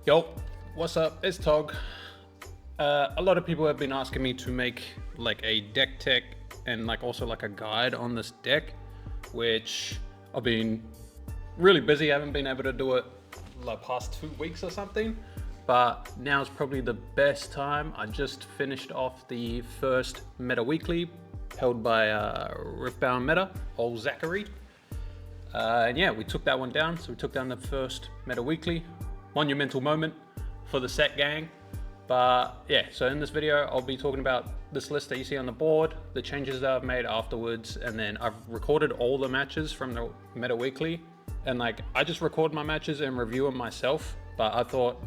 Yo, what's up? It's Tog. A lot of people have been asking me to make like a deck tech and like also like a guide on this deck, which I've been really busy. I haven't been able to do it the past 2 weeks or something, but now's probably the best time. I just finished off the first Meta Weekly held by Riftbound Meta, old Zachary. And yeah, we took that one down. So we took down the first Meta Weekly. Monumental moment for the set gang. But yeah, so in this video, I'll be talking about this list that you see on the board, the changes that I've made afterwards, and then I've recorded all the matches from the Meta Weekly. And like, I just record my matches and review them myself, but I thought,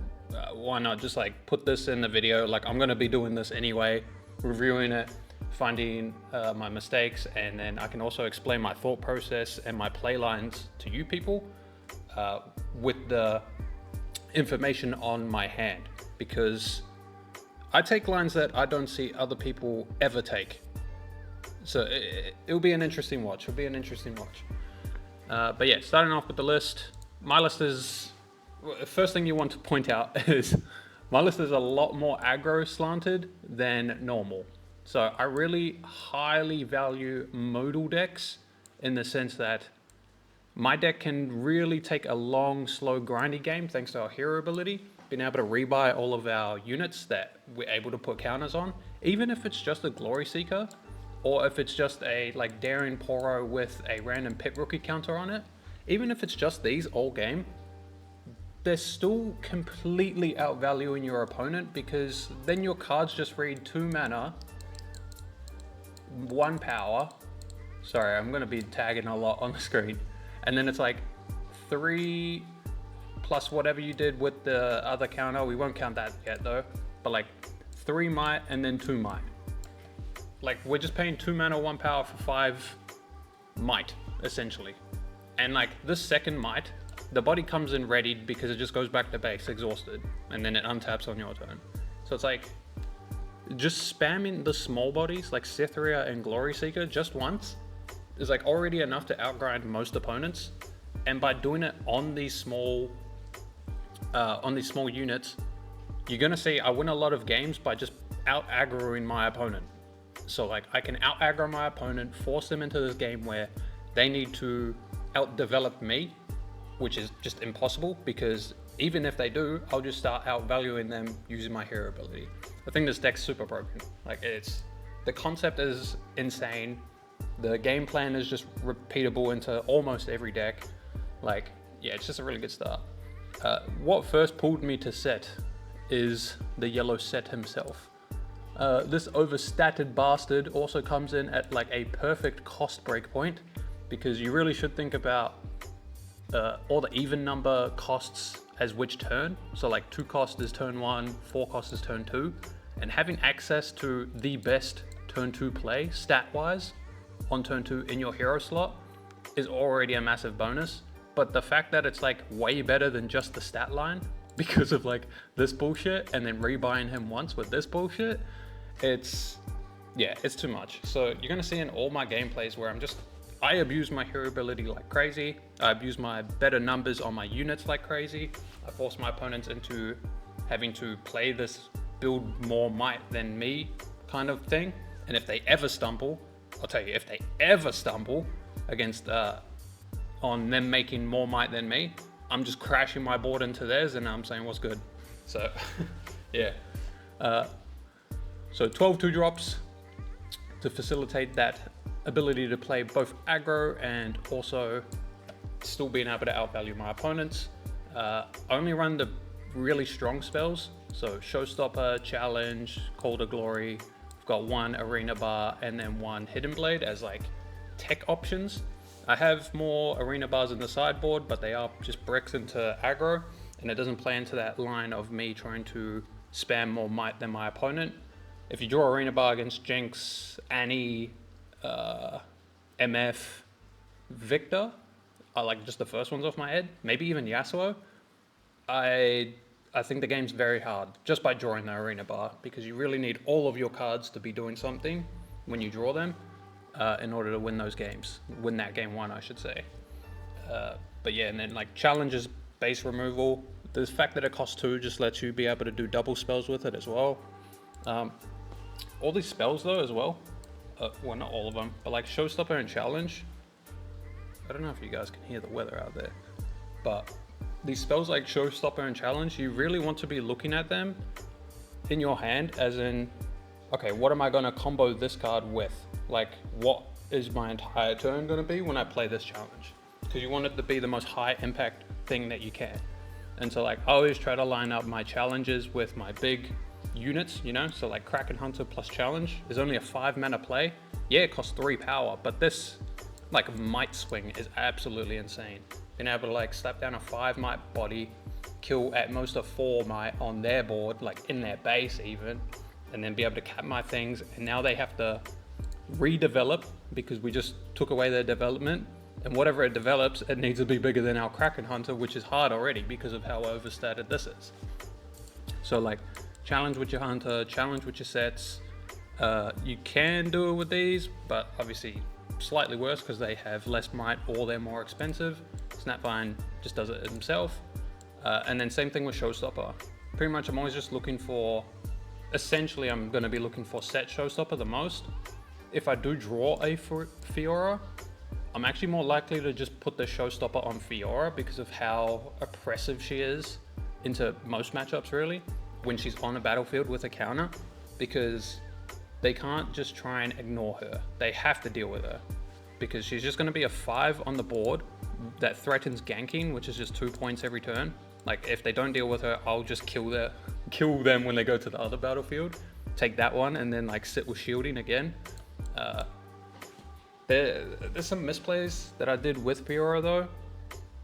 why not just like put this in the video? Like, I'm gonna be doing this anyway, reviewing it, finding my mistakes, and then I can also explain my thought process and my play lines to you people with the information on my hand, because I take lines that I don't see other people ever take. So it'll be an interesting watch. But yeah, starting off with the list, my list is, first thing you want to point out is my list is a lot more aggro slanted than normal. So I really highly value modal decks in the sense that my deck can really take a long, slow, grindy game thanks to our hero ability, being able to rebuy all of our units that we're able to put counters on, even if it's just a Glory Seeker, or if it's just a like Daring Poro with a random Pit Rookie counter on it. Even if it's just these all game, they're still completely outvaluing your opponent, because then your cards just read 2 mana, 1 power. Sorry, I'm gonna be tagging a lot on the screen. And then it's like 3 plus whatever you did with the other counter. We won't count that yet though. But like 3 might and then 2 might. Like, we're just paying 2 mana, 1 power for 5 might, essentially. And like this second might, the body comes in readied because it just goes back to base, exhausted. And then it untaps on your turn. So it's like, just spamming the small bodies like Cytheria and Glory Seeker just once is like already enough to outgrind most opponents. And by doing it on these small units, you're gonna see I win a lot of games by just out aggroing my opponent. So like, I can out aggro my opponent, force them into this game where they need to out develop me, which is just impossible, because even if they do, I'll just start out valuing them using my hero ability. I think this deck's super broken. Like, the concept is insane. The game plan is just repeatable into almost every deck. Like, yeah, it's just a really good start. What first pulled me to Set is the yellow Set himself. This overstatted bastard also comes in at like a perfect cost break point, because you really should think about all the even number costs as which turn. So like 2 cost is turn 1, 4 cost is turn 2, and having access to the best turn 2 play stat wise on turn 2 in your hero slot is already a massive bonus. But the fact that it's like way better than just the stat line because of like this bullshit, and then rebuying him once with this bullshit, it's too much. So you're gonna see in all my gameplays where I abuse my hero ability like crazy. I abuse my better numbers on my units like crazy. I force my opponents into having to play this build more might than me kind of thing. And if they ever stumble, I'll tell you, if they ever stumble against on them making more might than me, I'm just crashing my board into theirs and I'm saying what's good. So yeah. So 12 2-drops to facilitate that ability to play both aggro and also still being able to outvalue my opponents. I only run the really strong spells, so Showstopper, Challenge, Call to Glory. I've got 1 Arena Bar and then 1 Hidden Blade as like tech options. I have more Arena Bars in the sideboard, but they are just bricks into aggro, and it doesn't play into that line of me trying to spam more might than my opponent. If you draw Arena Bar against Jinx, Annie, MF, Victor, I like just the first ones off my head, maybe even Yasuo, I think the game's very hard just by drawing the Arena Bar, because you really need all of your cards to be doing something when you draw them in order to win those games. Win that game 1, I should say. But yeah, and then like challenges, base removal, the fact that it costs 2 just lets you be able to do double spells with it as well. All these spells though as well, well not all of them, but like Showstopper and Challenge, I don't know if you guys can hear the weather out there, but these spells like Showstopper and Challenge, you really want to be looking at them in your hand as in, okay, what am I going to combo this card with? Like, what is my entire turn going to be when I play this challenge? Because you want it to be the most high impact thing that you can. And so like, I always try to line up my challenges with my big units, you know? So like Kraken Hunter plus Challenge is only a 5 mana play. Yeah, it costs 3 power, but this like might swing is absolutely insane. Being able to like slap down a 5 might body, kill at most a 4 might on their board, like in their base even, and then be able to cap my things. And now they have to redevelop because we just took away their development. And whatever it develops, it needs to be bigger than our Kraken Hunter, which is hard already because of how overstated this is. So like, challenge with your Hunter, challenge with your sets. You can do it with these, but obviously slightly worse because they have less might or they're more expensive. Snapvine just does it himself. And then same thing with Showstopper. Pretty much I'm always just looking for, essentially I'm going to be looking for set Showstopper the most. If I do draw a Fiora, I'm actually more likely to just put the Showstopper on Fiora because of how oppressive she is into most matchups really when she's on a battlefield with a counter, because they can't just try and ignore her. They have to deal with her because she's just going to be a 5 on the board that threatens ganking, which is just 2 points every turn. Like if they don't deal with her, I'll just kill them when they go to the other battlefield, take that one and then like sit with shielding again. There's some misplays that I did with Fiora though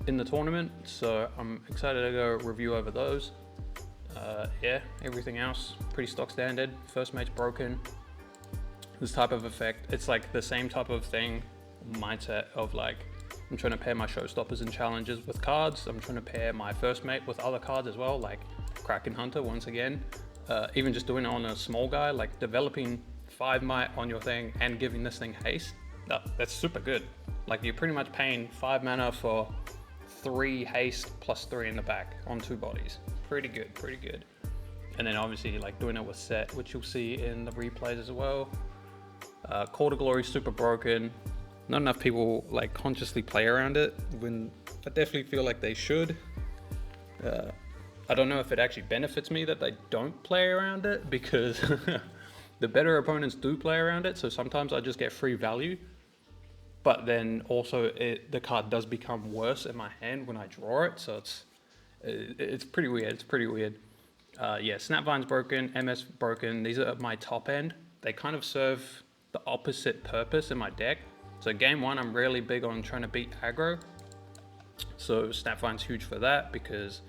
in the tournament, so I'm excited to go review over those. Yeah, everything else pretty stock standard. First mate's broken. This type of effect, it's like the same type of thing, mindset of like, I'm trying to pair my Showstoppers and challenges with cards. I'm trying to pair my first mate with other cards as well, like Kraken Hunter once again. Even just doing it on a small guy, like developing 5 might on your thing and giving this thing haste. That's super good. Like you're pretty much paying 5 mana for 3 haste plus 3 in the back on 2 bodies. Pretty good, pretty good. And then obviously like doing it with set, which you'll see in the replays as well. Call to Glory super broken. Not enough people like consciously play around it when I definitely feel like they should. I don't know if it actually benefits me that they don't play around it because the better opponents do play around it. So sometimes I just get free value, but then also the card does become worse in my hand when I draw it. So it's pretty weird. It's pretty weird. Yeah, Snapvine's broken, MS broken. These are my top end. They kind of serve the opposite purpose in my deck. So game 1, I'm really big on trying to beat aggro. So Snapvine's huge for that because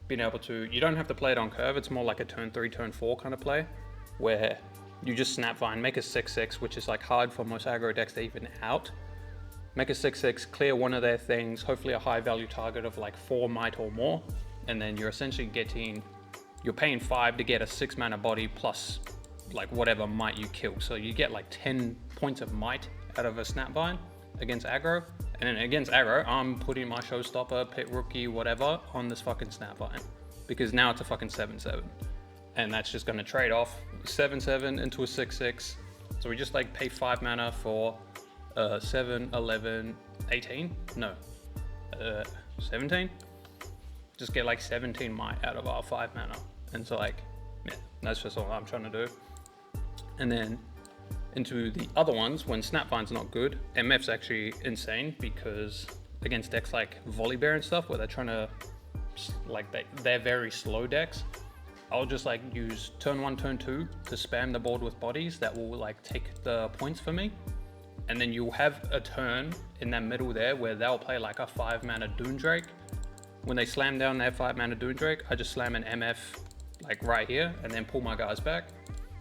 being able to, you don't have to play it on curve. It's more like a turn 3, turn 4 kind of play where you just Snapvine, make a 6/6, which is like hard for most aggro decks to even out. Make a 6/6, clear one of their things, hopefully a high value target of like 4 might or more. And then you're essentially you're paying 5 to get a 6 mana body plus like whatever might you kill. So you get like 10 points of might out of a Snapvine against aggro. And then against aggro, I'm putting my Showstopper, Pit Rookie, whatever on this fucking Snapvine because now it's a fucking 7/7. And that's just gonna trade off 7/7 into a 6/6. So we just like pay 5 mana for 7, 11, 18? No, 17? Just get like 17 might out of our 5 mana. And so like, yeah, that's just all I'm trying to do. And then into the other ones, when Snapvine's not good, MF's actually insane because against decks like Volley Bear and stuff where they're trying to, like they're very slow decks, I'll just like use turn 1, turn 2 to spam the board with bodies that will like take the points for me. And then you'll have a turn in that middle there where they'll play like a 5 mana Doomdrake. When they slam down their 5 mana Doomdrake, I just slam an MF like right here and then pull my guys back.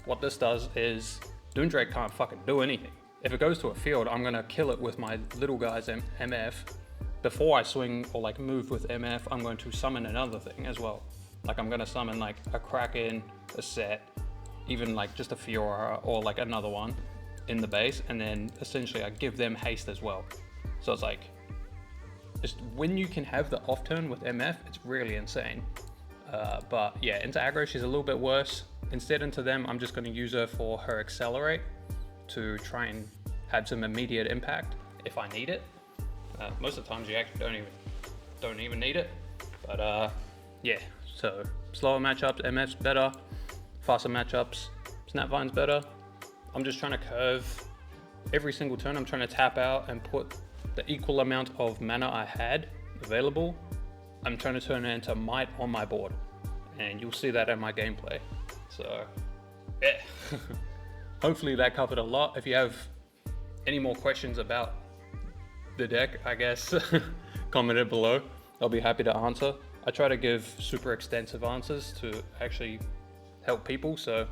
What this does is Doomdrake can't fucking do anything. If it goes to a field, I'm gonna kill it with my little guys MF. Before I swing or like move with MF, I'm going to summon another thing as well. Like I'm gonna summon like a Kraken, a set, even like just a Fiora or like another one in the base, and then essentially I give them haste as well. So it's like, just when you can have the off turn with MF, it's really insane. But yeah, into aggro, she's a little bit worse. Instead, into them, I'm just going to use her for her accelerate to try and have some immediate impact if I need it. Most of the times, you actually don't even need it. But yeah, so slower matchups, MF's better. Faster matchups, Snapvine's better. I'm just trying to curve every single turn. I'm trying to tap out and put the equal amount of mana I had available. I'm trying to turn it into might on my board, and you'll see that in my gameplay. So yeah, hopefully that covered a lot. If you have any more questions about the deck, I guess, comment it below. I'll be happy to answer. I try to give super extensive answers to actually help people, so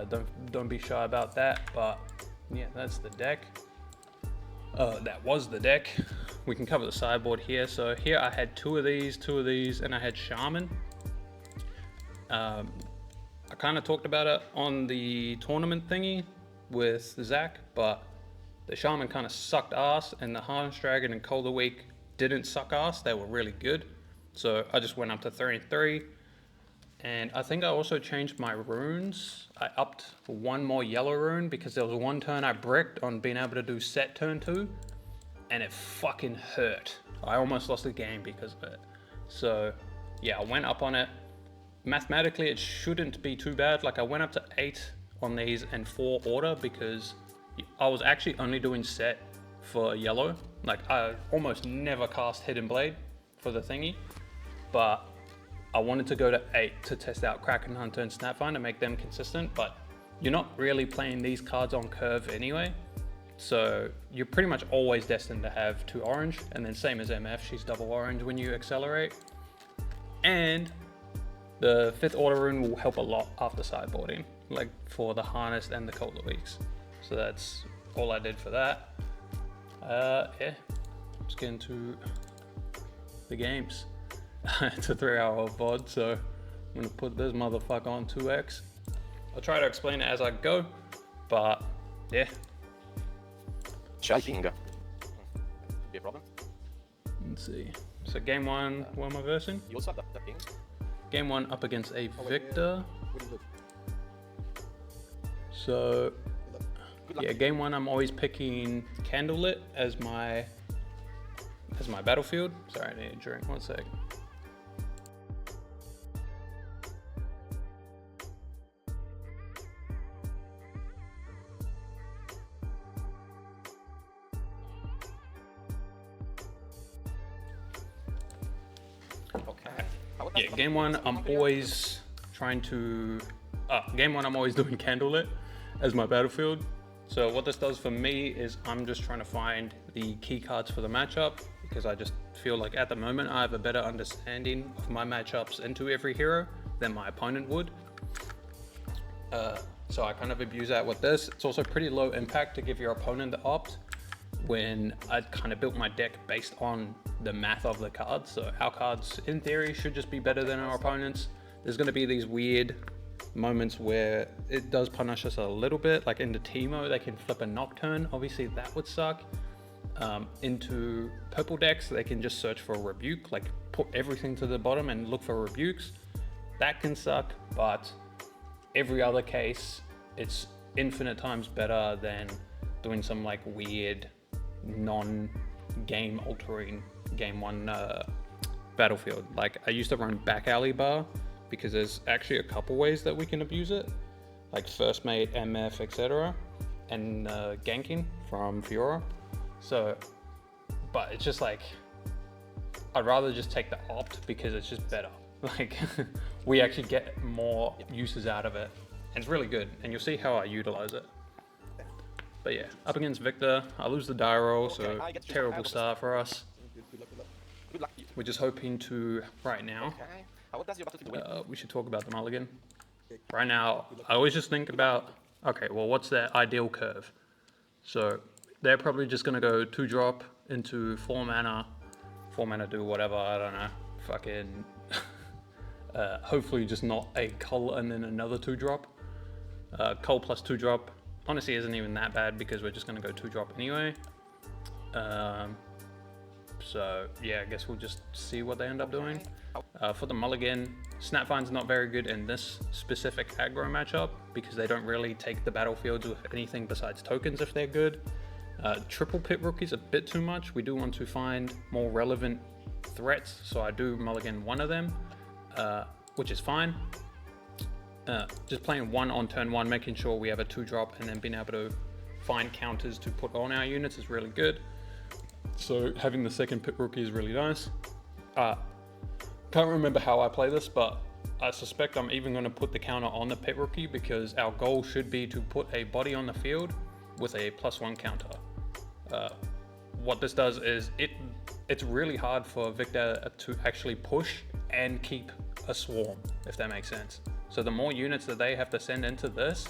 don't be shy about that. But yeah, that's the deck. That was the deck. We can cover the sideboard here. So here I had two of these, and I had Shaman. I kind of talked about it on the tournament thingy with Zach, but the Shaman kind of sucked ass, and the Harness Dragon and Colder Week didn't suck ass. They were really good. So I just went up to 3 and 3. And I think I also changed my runes. I upped one more yellow rune because there was one turn I bricked on being able to do set turn 2, and it fucking hurt. I almost lost the game because of it. So yeah, I went up on it. Mathematically, it shouldn't be too bad. Like I went up to 8 on these and 4 order because I was actually only doing set for yellow. Like I almost never cast Hidden Blade for the thingy, but I wanted to go to 8 to test out Kraken Hunter and Snapvine to make them consistent, but you're not really playing these cards on curve anyway. So you're pretty much always destined to have 2 orange, and then same as MF, she's double orange when you accelerate. And the 5th order rune will help a lot after sideboarding, like for the Harness and the Colder Weeks. So that's all I did for that. Yeah, let's get into the games. It's a 3-hour VOD, so I'm gonna put this motherfucker on 2x. I'll try to explain it as I go, but yeah. Shaking. Be a problem. Let's see. So game 1, what am I versing? You also have that king. Game 1 up against a Victor. So yeah, game 1 I'm always picking Candlelit as my battlefield. Sorry, I need a drink. 1 sec. Yeah, game 1 I'm always trying to game 1 I'm always doing Candlelit as my battlefield. So what this does for me is I'm just trying to find the key cards for the matchup, because I just feel like at the moment I have a better understanding of my matchups into every hero than my opponent would. So I kind of abuse that with this. It's also pretty low impact to give your opponent the opt when I kind of built my deck based on the math of the cards. So our cards in theory should just be better than our opponents. There's going to be these weird moments where it does punish us a little bit, like into Teemo they can flip a Nocturne, obviously that would suck. Into purple decks they can just search for a Rebuke, like put everything to the bottom and look for rebukes. That can suck, but every other case it's infinite times better than doing some like weird non-game altering game 1 battlefield. Like I used to run back alley bar because there's actually a couple ways that we can abuse it, like first mate, MF, etc., and ganking from Fiora. So, but it's just like, I'd rather just take the opt because it's just better. Like, we actually get more uses out of it, and it's really good, and you'll see how I utilize it. But yeah, up against Victor, I lose the die roll, so terrible start for us. Good luck. We're just hoping to, right now, How does your battlefield win? we should talk about the mulligan. Right now, I always just think about, okay, well, what's their ideal curve? So they're probably just gonna go 2-drop into 4 mana do whatever, I don't know, fucking, hopefully just not a Cull and then another 2-drop. Cull plus 2-drop honestly isn't even that bad because we're just gonna go 2-drop anyway. So yeah, I guess we'll just see what they end up doing. For the mulligan, Snapvine's not very good in this specific aggro matchup because they don't really take the battlefields with anything besides tokens if they're good. Triple Pit Rookie's a bit too much. We do want to find more relevant threats, so I do mulligan one of them, which is fine. Just playing one on turn one, making sure we have a 2-drop and then being able to find counters to put on our units is really good. So having the second Pit Rookie is really nice. Can't remember how I play this, but I suspect I'm even going to put the counter on the Pit Rookie because our goal should be to put a body on the field with a +1 counter. What this does is it's really hard for Victor to actually push and keep a swarm, if that makes sense. So the more units that they have to send into this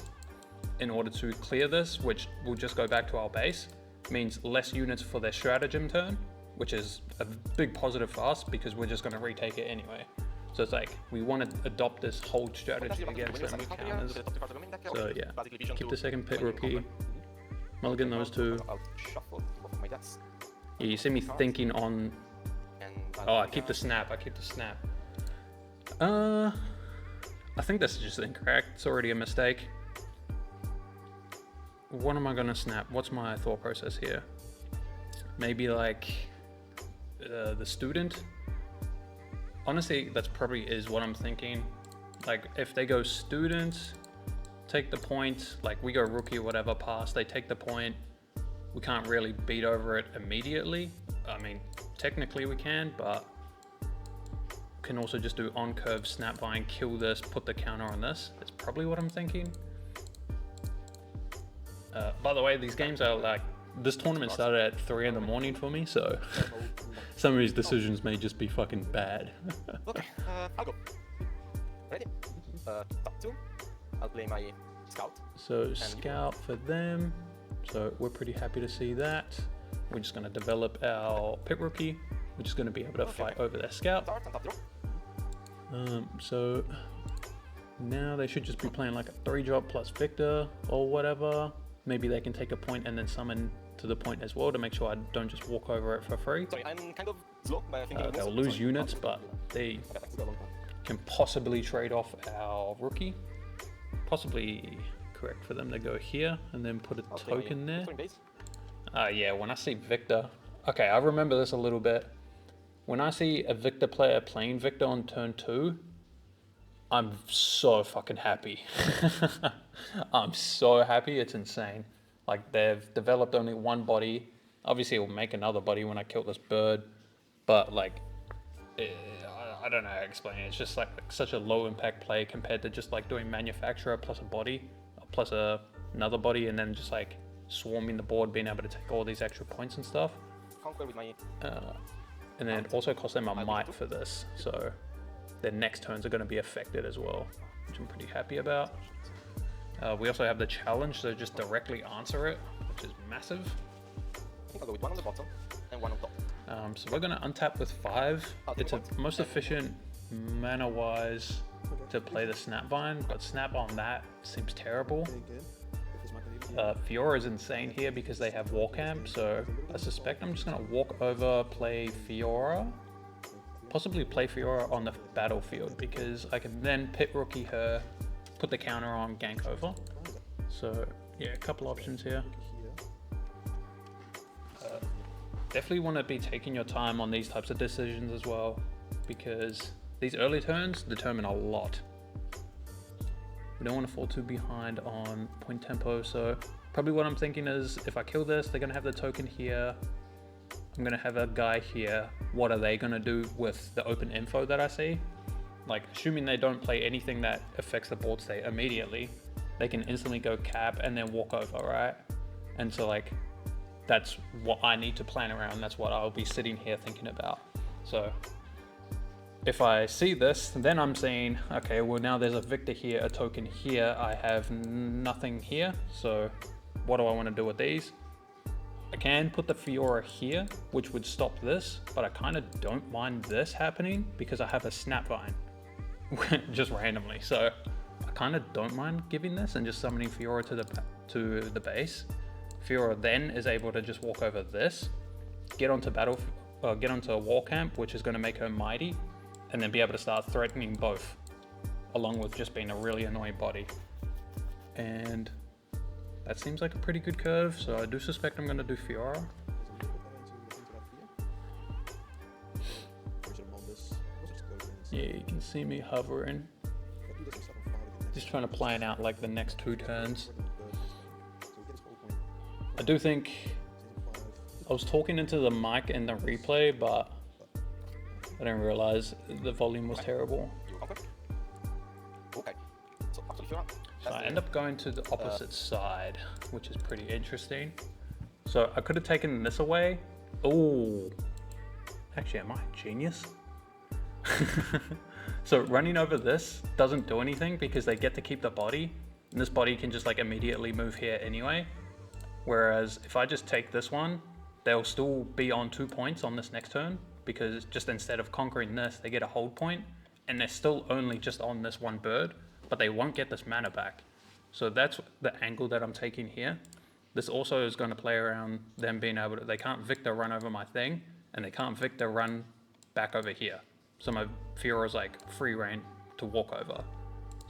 in order to clear this, which will just go back to our base, means less units for their stratagem turn, which is a big positive for us because we're just going to retake it anyway. So it's like we want to adopt this whole strategy against them with counters. So yeah, keep the second Pit Rookie, mulligan those two. Yeah, you see me thinking on. Oh, I keep the snap. I think this is just incorrect. It's already a mistake. What am I gonna snap? What's my thought process here? Maybe like the student. Honestly, that's probably is what I'm thinking. Like if they go student, take the point, like we go rookie or whatever pass, they take the point. We can't really beat over it immediately. I mean, technically we can, but can also just do on curve, snap vine, kill this, put the counter on this. That's probably what I'm thinking. By the way, these games are like, this tournament started at 3 in the morning for me, so some of these decisions may just be fucking bad. Okay, I'll go. Ready? Top 2. I'll play my scout. So scout for them. So we're pretty happy to see that. We're just going to develop our Pit Rookie, which is going to be able to fight over their scout. Start on top draw. So now they should just be playing like a 3-drop plus Victor or whatever. Maybe they can take a point and then summon to the point as well to make sure I don't just walk over it for free. Sorry, I'm kind of slow by thinking. They'll lose units, but they can possibly trade off our rookie. Possibly correct for them to go here and then put a token there. Yeah, when I see Victor, okay, I remember this a little bit. When I see a Victor player playing Victor on turn 2, I'm so fucking happy. I'm so happy, it's insane. Like they've developed only one body. Obviously it will make another body when I kill this bird, but like, I don't know how to explain it. It's just like such a low impact play compared to just like doing manufacturer plus a body, plus another body, and then just like swarming the board, being able to take all these extra points and stuff. And then it also costs them a might for this, so their next turns are going to be affected as well, which I'm pretty happy about. We also have the challenge, so just directly answer it, which is massive. I think I'll go with one on the bottom and one on top. So we're going to untap with 5. It's a most efficient mana-wise to play the Snapvine, but Snap on that seems terrible. Fiora is insane here because they have Warcamp, so I suspect I'm just going to walk over, play Fiora. Possibly play Fiora on the battlefield because I can then Pit Rookie her, put the counter on, gank over. So yeah, a couple options here. Definitely want to be taking your time on these types of decisions as well, because these early turns determine a lot. We don't want to fall too behind on point tempo, so probably what I'm thinking is if I kill this, they're going to have the token here. I'm going to have a guy here. What are they going to do with the open info that I see? Like, assuming they don't play anything that affects the board state immediately, they can instantly go cap and then walk over, right? And so like, that's what I need to plan around. That's what I'll be sitting here thinking about. So if I see this, then I'm saying, okay, well now there's a Victor here, a token here. I have nothing here. So what do I want to do with these? I can put the Fiora here, which would stop this, but I kind of don't mind this happening because I have a Snapvine just randomly. So I kind of don't mind giving this and just summoning Fiora to the base. Fiora then is able to just walk over this, get onto a wall camp, which is going to make her mighty, and then be able to start threatening both, along with just being a really annoying body. And that seems like a pretty good curve, so I do suspect I'm going to do Fiora. Yeah, you can see me hovering. Just trying to plan out like the next 2 turns. I do think I was talking into the mic in the replay, but I didn't realize the volume was terrible. Okay. So after Fiora, So I end up going to the opposite side, which is pretty interesting. So I could have taken this away. Oh, actually, am I a genius? So running over this doesn't do anything because they get to keep the body, and this body can just like immediately move here anyway. Whereas if I just take this one, they'll still be on 2 points on this next turn, because just instead of conquering this, they get a hold point, and they're still only just on this one bird, but they won't get this mana back. So that's the angle that I'm taking here. This also is going to play around them being able to, they can't Victor run over my thing, and they can't Victor run back over here. So my Fiora's like free reign to walk over.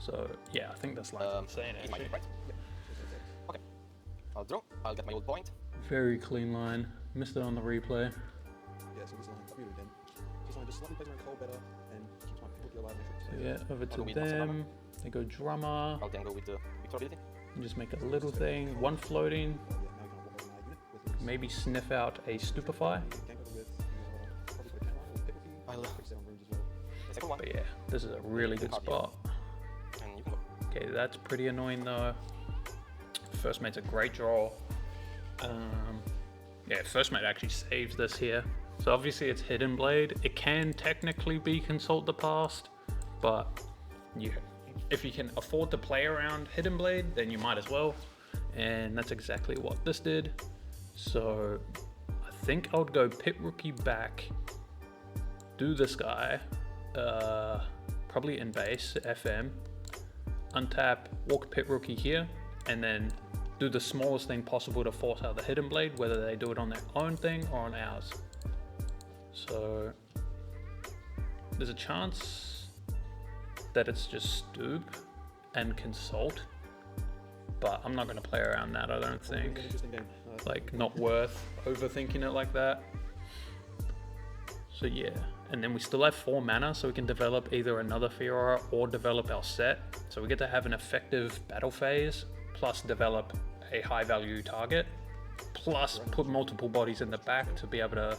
So yeah, I think that's like insane actually. Right? Okay. I'll draw. I'll get my old point. Very clean line. Missed it on the replay. Yeah, so this line, copy it again. This line just slightly plays around cold better and keeps my people alive. So yeah, over to them. They go drummer. I'll then go with the Victor ability. And just make a little thing. One floating. Maybe sniff out a stupefy. But yeah, this is a really good spot. Okay, that's pretty annoying though. First mate's a great draw. Yeah, first mate actually saves this here. So obviously it's Hidden Blade. It can technically be Consult the Past, but if you can afford to play around Hidden Blade, then you might as well. And that's exactly what this did. So I think I would go Pit Rookie back, do this guy, probably in base, FM, untap, walk Pit Rookie here, and then do the smallest thing possible to force out the Hidden Blade, whether they do it on their own thing or on ours. So there's a chance that it's just Stoop and Consult, but I'm not going to play around that, I don't think. Like, not worth overthinking it like that. So yeah, and then we still have 4 mana, so we can develop either another Fiora or develop our set. So we get to have an effective battle phase, plus develop a high value target, plus put multiple bodies in the back to be able to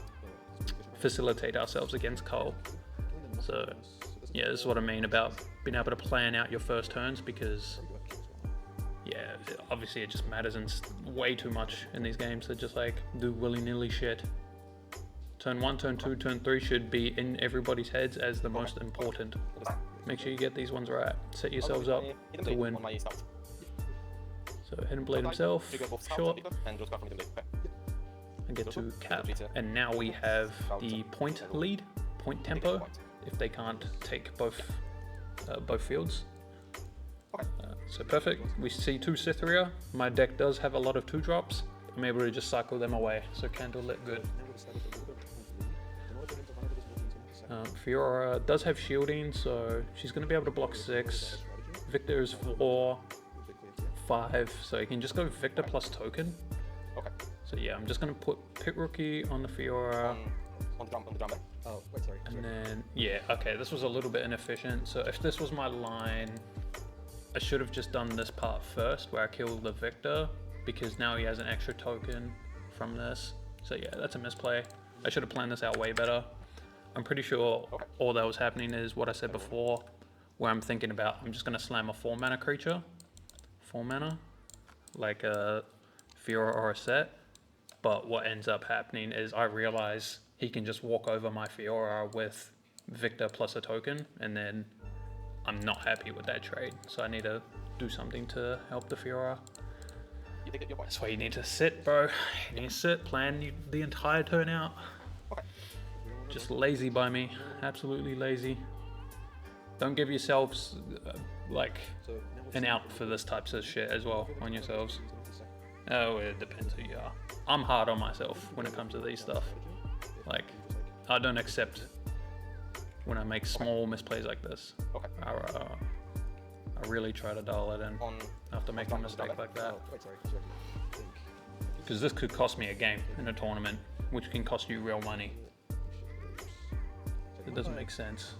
facilitate ourselves against Cole. So yeah, this is what I mean about being able to plan out your first turns, because yeah, obviously it just matters in way too much in these games to just like do willy-nilly shit. Turn 1, turn 2, turn 3 should be in everybody's heads as the most important. Make sure you get these ones right. Set yourselves up to win. So Hidden Blade himself, short, and get to cap. And now we have the point lead, point tempo, if they can't take both fields. So perfect. We see 2 Cytheria. My deck does have a lot of 2-drops. I'm able to just cycle them away. So Candlelit good. Fiora does have shielding, so she's going to be able to block 6. Victor is 4, 5, so you can just go Victor plus token. Okay. So yeah, I'm just going to put Pit Rookie on the Fiora. On the drum. Oh, wait, sorry. And then, yeah, okay, this was a little bit inefficient. So if this was my line, I should have just done this part first, where I kill the Victor, because now he has an extra token from this. So yeah, that's a misplay. I should have planned this out way better. I'm pretty sure all that was happening is what I said before, where I'm thinking about, I'm just going to slam a 4 mana creature, 4 mana, like a Fiora or a set. But what ends up happening is I realize he can just walk over my Fiora with Victor plus a token, and then I'm not happy with that trade. So I need to do something to help the Fiora. That's why you need to sit, bro. You need to sit, plan the entire turn out. Just lazy by me, absolutely lazy. Don't give yourselves like an out for this types of shit as well on yourselves. Oh, it depends who you are. I'm hard on myself when it comes to these stuff. Like, I don't accept when I make small misplays like this. Okay. I really try to dial it in On after making a mistake like that. Oh, wait, sorry. I think Because this could cost me a game in a tournament, which can cost you real money. It doesn't make sense.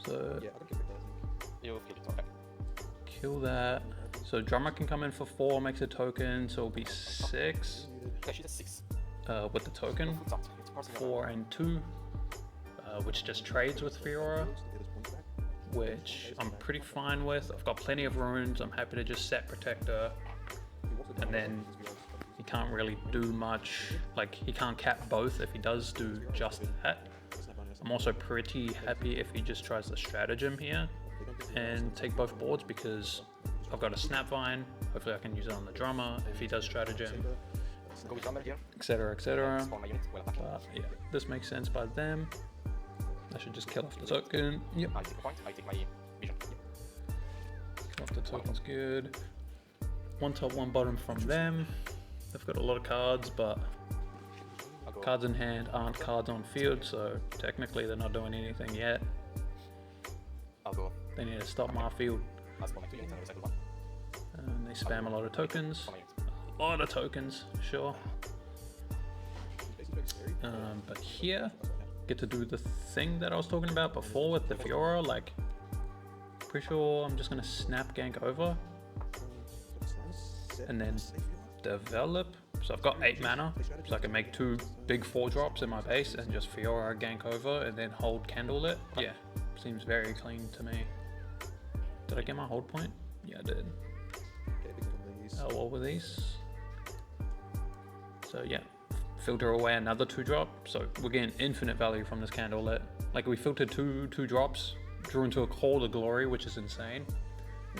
So yeah, I think you kill it. Okay. kill that. So drummer can come in for 4, makes a token, so it'll be 6 Okay, she's a 6. with the token. Full start. It's personal. 4 and 2, which just trades with Fiora, which I'm pretty fine with. I've got plenty of runes. I'm happy to just set Protector, and then he can't really do much. Like, he can't cap both if he does do just that. I'm also pretty happy if he just tries the stratagem here and take both boards, because I've got a Snapvine. Hopefully I can use it on the drummer if he does stratagem, Go with drummer here. etc, etc. Spawn my unit while attacking. Yeah, this makes sense by them. I should just kill off the token. Yep, I take a point. I take my vision. kill off the token's good. One top, one bottom from them. They've got a lot of cards, but I'll go. cards in hand aren't cards on field, so technically they're not doing anything yet. I'll go. They need to stop my field. I'll spawn my 2 units and recycle 1. And they spam a lot of tokens. Spawn my units. A lot of tokens, sure. But here, get to do the thing that I was talking about before with the Fiora. Like, pretty sure I'm just gonna snap gank over and then develop. So I've got 8 mana, so I can make 2 big 4-drops in my base and just Fiora gank over and then hold Candlelit. Yeah, seems very clean to me. Did I get my hold point? Yeah, I did. What were these? So yeah, filter away another 2-drop. So we're getting infinite value from this Candlelit. Like, we filtered 2 drops, drew into a Call to Glory, which is insane.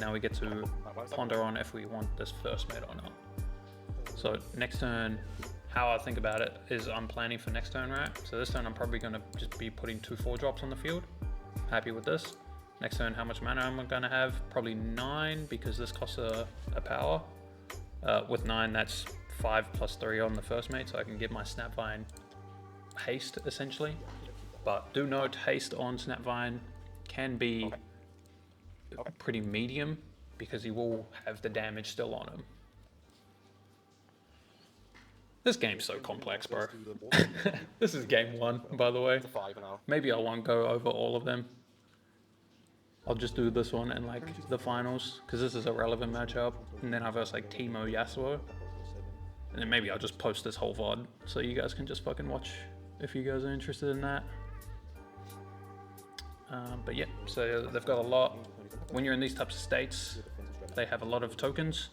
Now we get to ponder on if we want this first mate or not. So next turn, how I think about it is I'm planning for next turn, right? So this turn I'm probably going to just be putting 2 4-drops on the field. Happy with this. Next turn, how much mana am I going to have? Probably 9, because this costs a power. With 9, that's 5 plus 3 on the first mate, so I can get my Snapvine haste, essentially. But do note, haste on Snapvine can be pretty medium, because he will have the damage still on him. This game's so complex, bro. This is game 1, by the way. It's a 5 now. Maybe I won't go over all of them. I'll just do this one and like the finals, because this is a relevant matchup. And then I verse like Teemo Yasuo. And then maybe I'll just post this whole VOD, so you guys can just fucking watch if you guys are interested in that. But yeah, so they've got a lot. When you're in these types of states, they have a lot of tokens.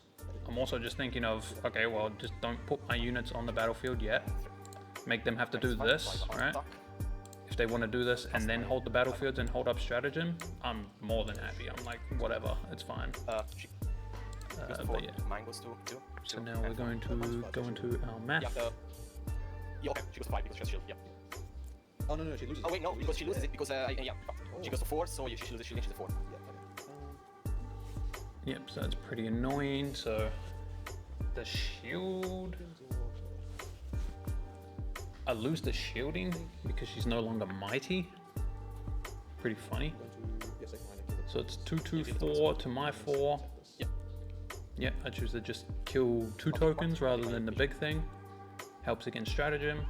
I'm also just thinking of, okay, well, just don't put my units on the battlefield yet. Make them have to do this, right? If they want to do this and then hold the battlefields and hold up stratagem, I'm more than happy. I'm like, whatever, it's fine. But yeah. Mine goes to 2. So now we're going to go into our math. Yeah, okay, she goes to 5 because she has shield, yeah. Oh, no, she loses. Oh, wait, no, because she loses it because, yeah, she goes to 4, so yeah, she loses shield, she's a 4. Yep, so that's pretty annoying. So the shield, I lose the shielding because she's no longer mighty. Pretty funny. So it's 2/2/4 to my 4. Yeah, I choose to just kill 2 tokens rather than the big thing. Helps against stratagem,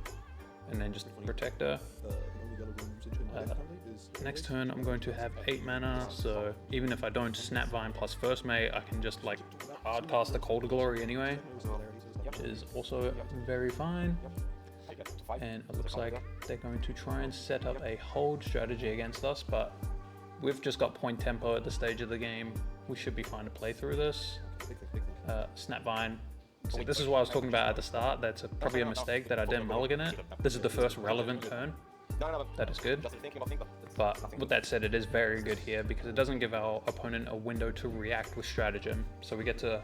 and then just protect her. Next turn I'm going to have 8 mana, so even if I don't Snapvine plus first mate, I can just like hard cast the Call to Glory anyway, which is also very fine. And it looks like they're going to try and set up a hold strategy against us, but we've just got point tempo at the stage of the game. We should be fine to play through this. Snapvine. So this is what I was talking about at the start. That's probably a mistake that I didn't mulligan it. This is the first relevant turn. That is good. But with that said, it is very good here because it doesn't give our opponent a window to react with stratagem. So we get to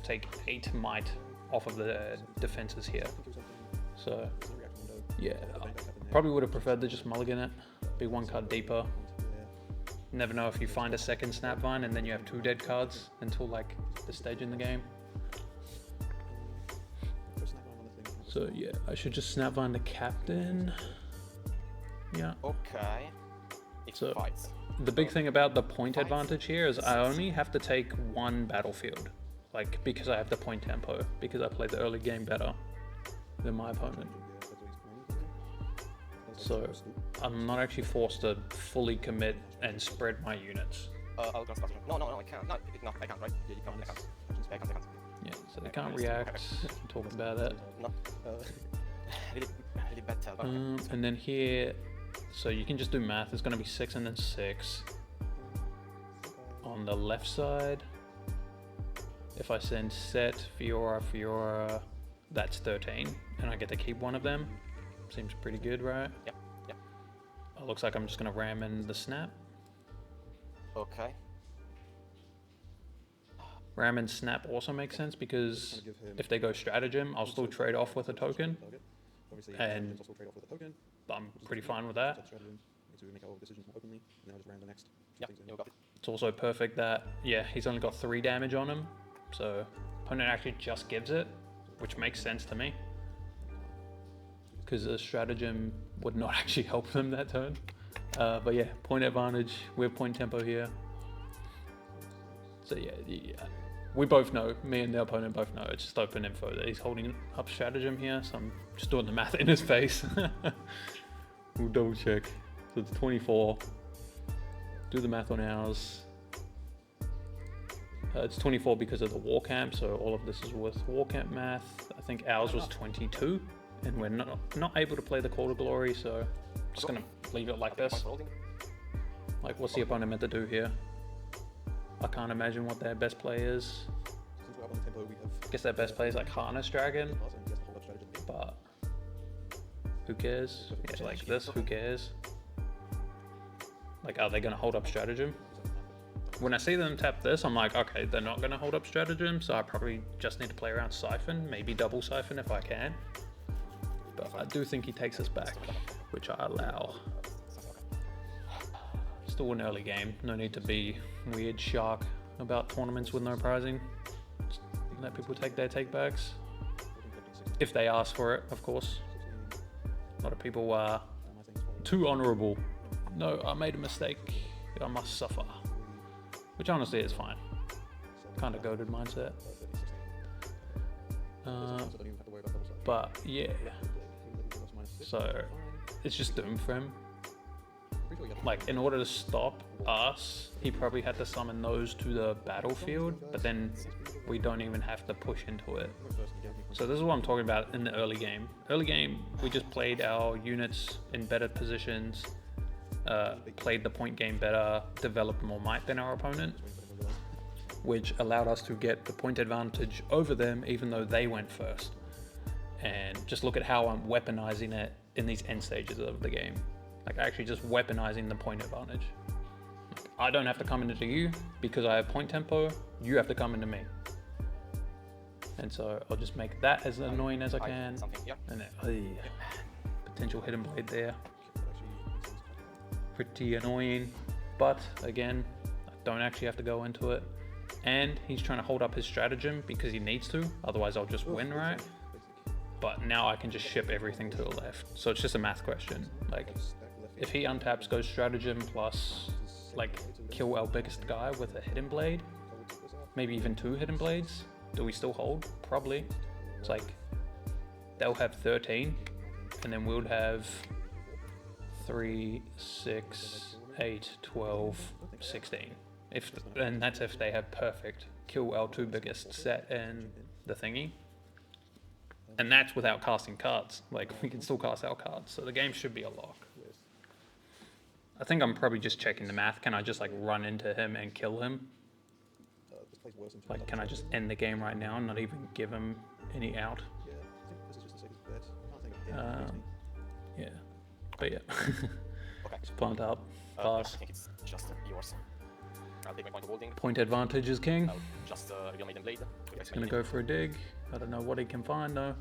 take 8 might off of the defenses here. So yeah, probably would have preferred to just mulligan it, be 1 card deeper. Never know if you find a second Snapvine and then you have 2 dead cards until like this stage in the game. So yeah, I should just Snapvine the captain. Yeah. Okay. It So- fights. The big thing about the point advantage here is I only have to take one battlefield, like because I have the point tempo, because I play the early game better than my opponent. So I'm not actually forced to fully commit and spread my units. I'll go start. No, I can't. No, I can't, right? Yeah, you can't. I can't. I can't. Yeah, so they can't react. Talk about it. No. Really bad tell. And then here, so you can just do math. It's going to be 6 and then 6. On the left side, if I send Set, Fiora, that's 13, and I get to keep one of them. Seems pretty good, right? Yep. It looks like I'm just going to ram in the Snap. Okay. Ram and Snap also makes sense because if they go Stratagem, I'll still trade off with a token. And I'm pretty fine with that. Yeah, you got it. It's also perfect that, yeah, he's only got 3 damage on him, so opponent actually just gives it, which makes sense to me. Because a Stratagem would not actually help them that turn. But yeah, point advantage, we have point tempo here. So yeah, we both know, me and the opponent both know, it's just open info that he's holding up Stratagem here, so I'm just doing the math in his face. We'll double check. So it's 24. Do the math on ours. It's 24 because of the war camp, so all of this is with war camp math. I think ours was 22, and we're not able to play the Call to Glory, so just gonna leave it like this. Like, what's the opponent meant to do here? I can't imagine what their best play is. I guess their best play is like Harness Dragon, but who cares? Yeah, like this, who cares? Like, are they gonna hold up Stratagem? When I see them tap this, I'm like, okay, they're not gonna hold up Stratagem, so I probably just need to play around Siphon, maybe double Siphon if I can. But I do think he takes us back, which I allow. Still an early game, no need to be weird shark about tournaments with no prizing. Just let people take their takebacks. If they ask for it, of course. A lot of people are too honourable. No, I made a mistake, I must suffer. Which honestly is fine. Kind of goated mindset. But yeah. So it's just doomed for him. Like, in order to stop us, he probably had to summon those to the battlefield, but then we don't even have to push into it. So this is what I'm talking about in the early game. Early game, we just played our units in better positions, played the point game better, developed more might than our opponent, which allowed us to get the point advantage over them even though they went first. And just look at how I'm weaponizing it in these end stages of the game. Like, actually just weaponizing the point advantage. I don't have to come into you because I have point tempo, you have to come into me. And so I'll just make that as annoying as I can. And then, potential hidden blade there. Pretty annoying, but again, I don't actually have to go into it. And he's trying to hold up his Stratagem because he needs to, otherwise I'll just win, right? But now I can just ship everything to the left. So it's just a math question. Like, if he untaps, goes Stratagem plus, like, kill our biggest guy with a hidden blade, maybe even 2 hidden blades, do we still hold? Probably. It's like, they'll have 13, and then we'll have 3, 6, 8, 12, 16. And that's if they have perfect kill our 2 biggest set and the thingy. And that's without casting cards. Like, we can still cast our cards, so the game should be a lock. I think I'm probably just checking the math. Can I just, like, run into him and kill him? Like, can I just end the game right now and not even give him any out? Yeah. But yeah. Just pumped up. Pass. I think it's just yours. I'll take my point of holding. Point advantage is king. I'll just reveal Maiden Blade. He's gonna go for a dig. I don't know what he can find though.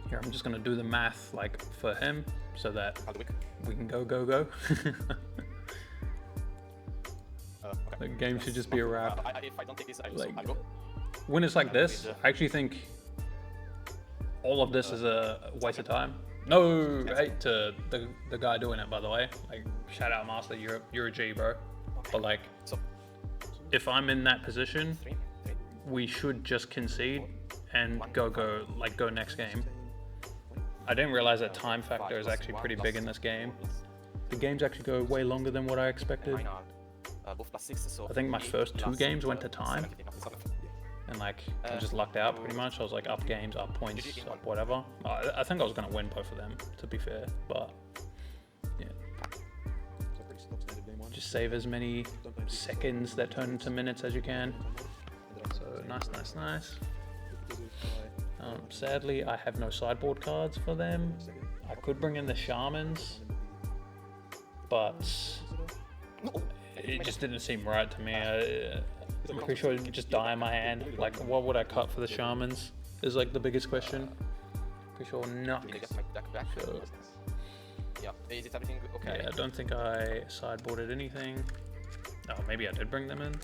Here, I'm just gonna do the math like for him so that we can go. The game should just be a wrap. If I don't take this, Like, when it's like this, I actually think all of this is a waste of time. No hate to the guy doing it, by the way. Like, shout out Master, you're a G, bro. But like, So if I'm in that position, 3, 3. we should just concede and go next game. I didn't realize that time factor is actually pretty big in this game. The games actually go way longer than what I expected. Mine are both +6, so I think my first 2 games went to time, and like I just lucked out pretty much. I was like up games, up points, up whatever. I think I was gonna win both of them, to be fair, but yeah. So pretty stock standard game 1. Just save as many seconds that turn into minutes as you can. So nice. Sadly, I have no sideboard cards for them. I could bring in the shamans, but it just didn't seem right to me. I'm pretty sure it would just die in my hand. Like, what would I cut for the shamans is like the biggest question. Pretty sure nothing. Did I get my deck back? So, Yeah, is it everything okay? yeah, I don't think I sideboarded anything. Oh, maybe I did bring them in.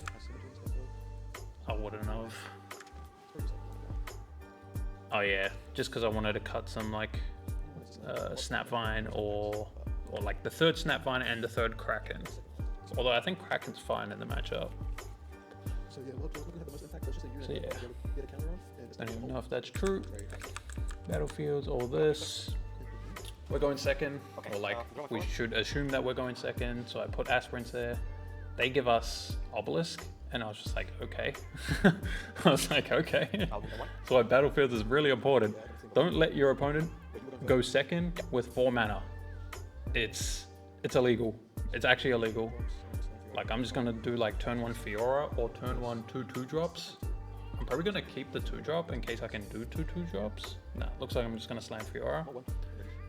I wouldn't have. Oh yeah, just because I wanted to cut some like Snapvine or like the 3rd Snapvine and the 3rd Kraken. Although I think Kraken's fine in the matchup. So yeah, what was looking at the most impact was just a unit So, yeah. that you get a counter on. And it's I don't like, even oh, know if that's true. very happy. Battlefields, all this. We're going second, Okay, or like going we forward. should assume that we're going second. So I put aspirants there. They give us obelisk, and I was just like, okay. I was like, okay. I'll do that one. So our battlefields is really important. Don't let your opponent go second with 4 mana. It's illegal. It's actually illegal. Like, I'm just gonna do like turn 1 Fiora or turn 1 2/2 drops. I'm probably gonna keep the 2-drop in case I can do 2/2 drops. Nah, looks like I'm just gonna slam Fiora.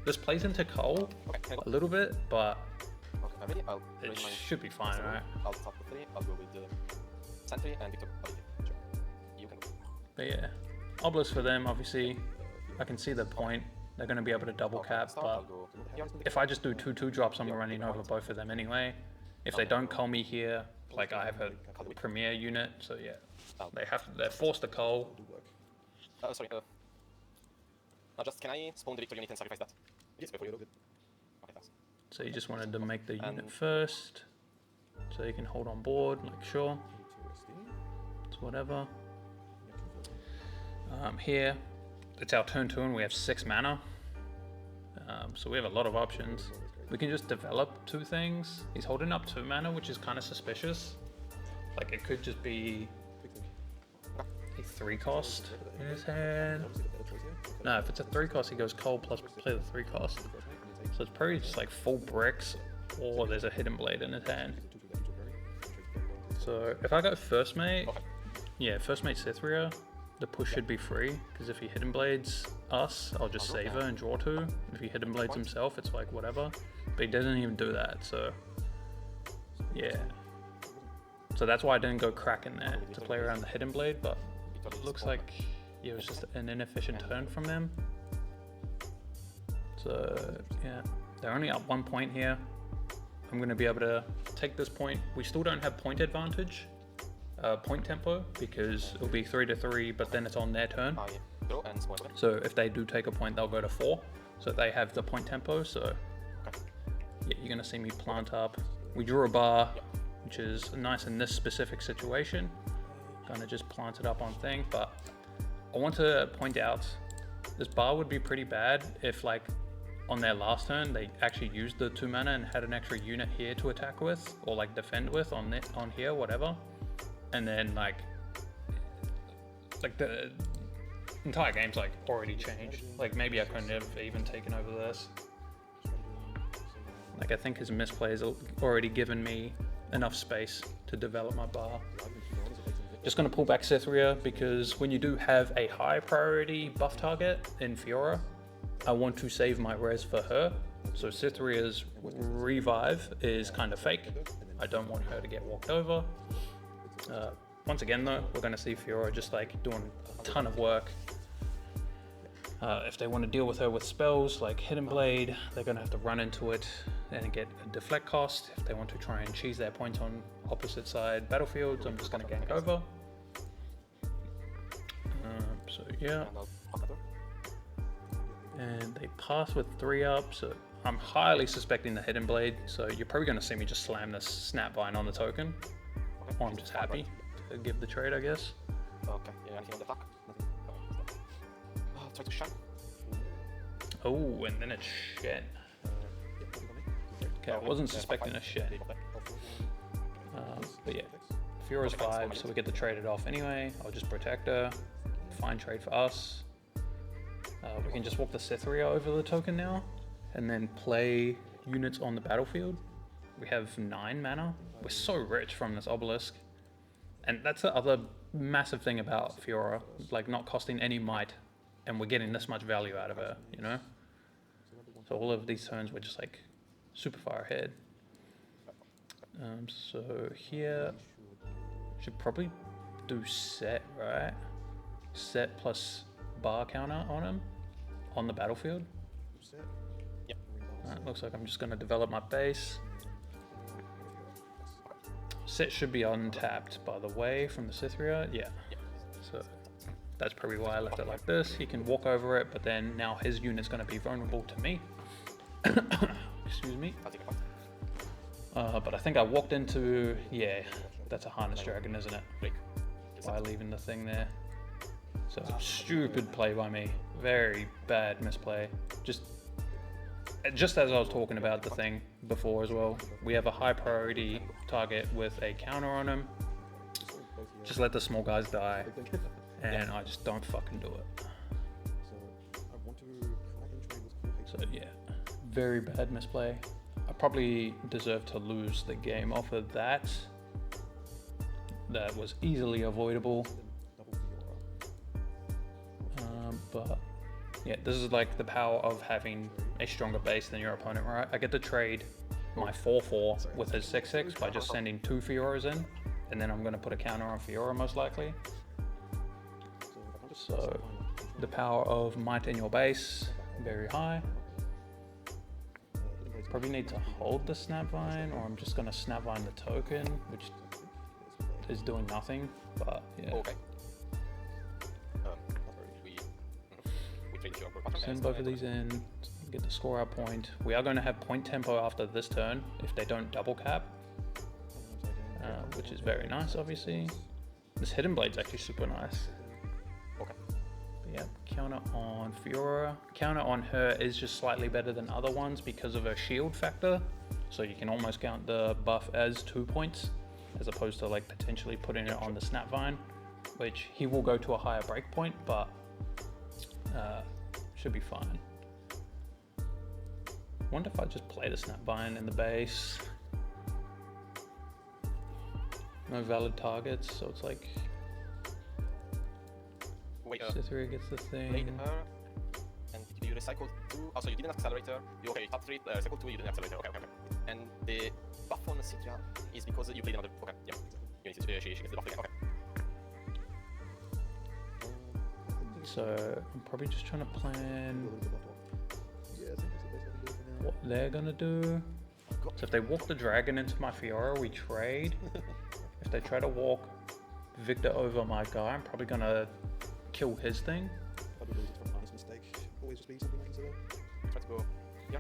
This plays into Cole Okay, can I go? a little bit, but Okay, I'm ready. I'll it raise my should be fine, right? I'll top the 3. I'll go with the Sentry and Victor. Sure. You can go. But yeah, obelisk for them, obviously. I can see the point. They're gonna be able to double cap, Start, I'll but go here. if I just do 2/2 drops, I'm running over both of them anyway. If they don't cull me here, like I have a premier unit, so yeah, they're forced to cull. Sorry. Just can I spawn the Victor unit and sacrifice that? It's before you. Okay, thanks. So you just wanted to make the unit And- first, so you can hold on board, like sure, it's whatever. Here, it's our turn 2 and we have 6 mana. So we have a lot of options. We can just develop 2 things. He's holding up 2 mana, which is kind of suspicious. Like it could just be a 3 cost in his hand. No, if it's a 3 cost, he goes cold plus play the 3 cost. So it's probably just like full bricks, or there's a hidden blade in his hand. So if I go first mate, yeah, first mate Cytherea, the push should be free, because if he hidden blades us, I'll just save her and draw 2. If he hidden blades himself, it's like whatever. But he doesn't even do that, so yeah. So that's why I didn't go Kraken there to play around the hidden blade, but it looks like it was just an inefficient turn from them. So yeah, they're only up 1 point here. I'm going to be able to take this point. We still don't have point advantage, point tempo, because it'll be 3-3, but then it's on their turn. I draw and spawn. So if they do take a point, they'll go to 4. So they have the point tempo. So yeah, you're going to see me plant up. We drew a bar, which is nice in this specific situation. Gonna just plant it up on thing, but I want to point out this bar would be pretty bad if like on their last turn they actually used the 2 mana and had an extra unit here to attack with or like defend with on here, whatever, and then like the entire game's like already changed. Like maybe I couldn't have even taken over this. Like I think his misplay has already given me enough space to develop my bar. Just going to pull back Cytherea because when you do have a high priority buff target in Fiora, I want to save my res for her. So Cytherea's revive is kind of fake. I don't want her to get walked over. Once again though, we're going to see Fiora just like doing a ton of work. If they want to deal with her with spells like Hidden Blade, they're going to have to run into it and get a deflect cost. If they want to try and cheese their points on opposite side battlefields, I'm just going to gank over. So yeah, And I'll pop that door. And they pass with 3 up, so I'm highly suspecting the Hidden Blade, so you're probably going to see me just slam this Snapvine on the token. Okay. Or I'm just happy to give the trade, I guess. Okay, yeah, anything on the attack? Nothing. Okay, try to shine. Oh, and then it's Shen. Okay, I wasn't suspecting a Shen. But yeah, Fiora's 5, so we get to trade it off anyway. I'll just protect her. Fine trade for us. We can just walk the Cytheria over the token now, and then play units on the battlefield. We have 9 mana. We're so rich from this obelisk. And that's the other massive thing about Fiora, like not costing any might, and we're getting this much value out of her, you know? So all of these turns we're just like super far ahead. So here, should probably do set, right? Set plus bar counter on him, on the battlefield. Yep. Looks like I'm just gonna develop my base. Set should be untapped, by the way, from the Cytheria. Yeah. So that's probably why I left it like this. He can walk over it, but then now his unit's going to be vulnerable to me. Excuse me. But I think I walked into... Yeah, that's a Harness Dragon, isn't it? By leaving the thing there. So stupid play by me. Very bad misplay. Just as I was talking about the thing before as well, we have a high priority target with a counter on him. Just let the small guys die, and I just don't fucking do it. So yeah, very bad misplay. I probably deserve to lose the game off of that. That was easily avoidable. But yeah, this is like the power of having a stronger base than your opponent, right? I get to trade my 4/4 with his 6/6 by just sending 2 Fioras in, and then I'm going to put a counter on Fiora most likely. So the power of might in your base, very high. Probably need to hold the Snapvine, or I'm just going to Snapvine the token, which is doing nothing, but yeah. Okay. Send both of these in, get the score out point. We are going to have point tempo after this turn if they don't double cap, which is very nice, obviously. This Hidden Blade's actually super nice. Okay. But yeah, counter on Fiora. Counter on her is just slightly better than other ones because of her shield factor. So you can almost count the buff as 2 points, as opposed to like potentially putting it on the Snapvine, which he will go to a higher breakpoint, but should be fine. Wonder if I just play the Snapvine in the base. No valid targets, so it's like Cytheria gets the thing. And you recycle 2. Also, you didn't accelerator. You top 3, recycle 2. You didn't accelerator. Okay. And the buff on the Cytheria is because you played another. Okay, yeah. You need to, she gets the buff again. Okay. So I'm probably just trying to plan what they're gonna do. So if they walk the dragon into my Fiora, we trade. If they try to walk Victor over my guy, I'm probably gonna kill his thing. Try to go. Yeah.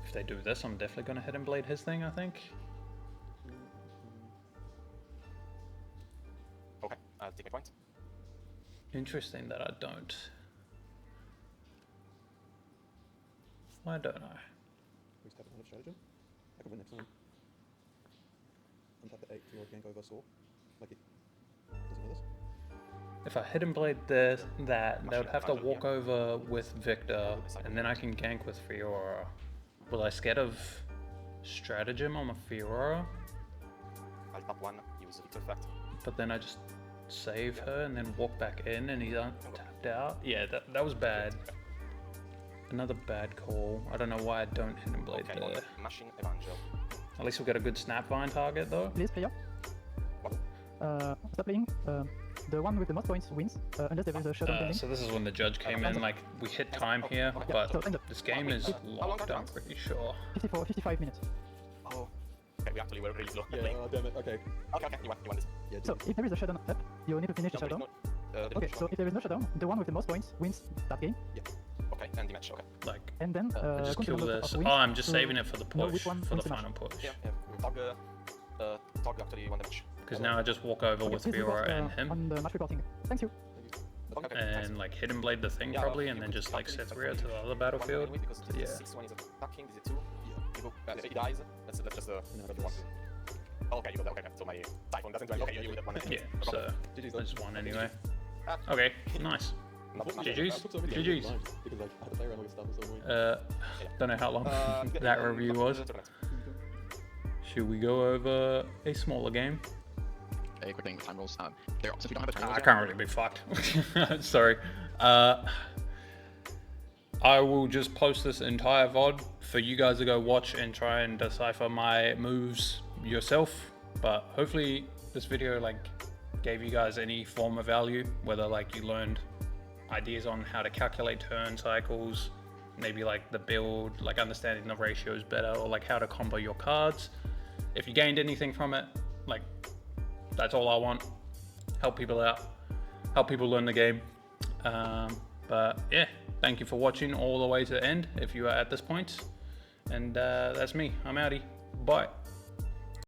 If they do this, I'm definitely gonna hit and blade his thing, I think. Okay, I'll take my point. Interesting that I don't. Why don't I? We step out of stratagem. I can win next time. Untap the 8 to your gank over saw. Like it doesn't know this. If I hit and blade this, that, they would have to walk over with Victor, and then I can gank with Fiora. Will I scared of stratagem on my Fiora? I'll tap 1, use Victor effect. But then I just save her and then walk back in and he's tapped out. Yeah, that was bad. Another bad call. I don't know why I don't hit and blade there. Machine Evangel. At least we got a good Snapvine target though. Please, player. Stop playing. The one with the most points wins, unless there is a shutdown pending. So this is when the judge came in, like we hit time here, but this game is locked, I'm pretty sure. 55 minutes. Oh. Okay, we actually were really slow. Yeah, damn it, okay. Okay, you won this. Yeah, So, if there is a shutdown up, you need to finish the shutdown. Okay, so if there is no shutdown, the one with the most points wins that game. Yeah. Okay. And the match, okay. Like, And then just count the kill number of this. wins Oh, I'm just to saving it for the know push, which one for the wins the match. final push. Yeah, Tog actually won the match. Because now I just walk over Okay, with please Vera report, and him, on the match reporting. Thank you. Okay, thanks. and like hidden blade the thing Yeah, probably, you and then could just like calculate set that Rhea to the for other one battlefield. anyway, because this Yeah. 6-1 is attacking, this is 2. You go, if he dies, let's just And if then you want to. Oh, okay, you got that, okay, so my Typhon doesn't drive, okay, you would have won it. Yeah, No so problem. GG's I though. just won anyway. Ah, Okay, nice. not- not- GG's. I took so many GG's. games blind because like I had to play around all your stuff. It was so annoying. Don't know how long Good, that and review back was. to the tournament. Should we go over a smaller game? A quick thing with time rules. Since we don't have the time I rules can't really be fucked. Sorry. I will just post this entire VOD for you guys to go watch and try and decipher my moves yourself. But hopefully this video like gave you guys any form of value, whether like you learned ideas on how to calculate turn cycles, maybe like the build, like understanding the ratios better, or like how to combo your cards. If you gained anything from it, like that's all I want. Help people out, help people learn the game. But yeah, thank you for watching all the way to the end if you are at this point. And that's me, I'm outie. Bye.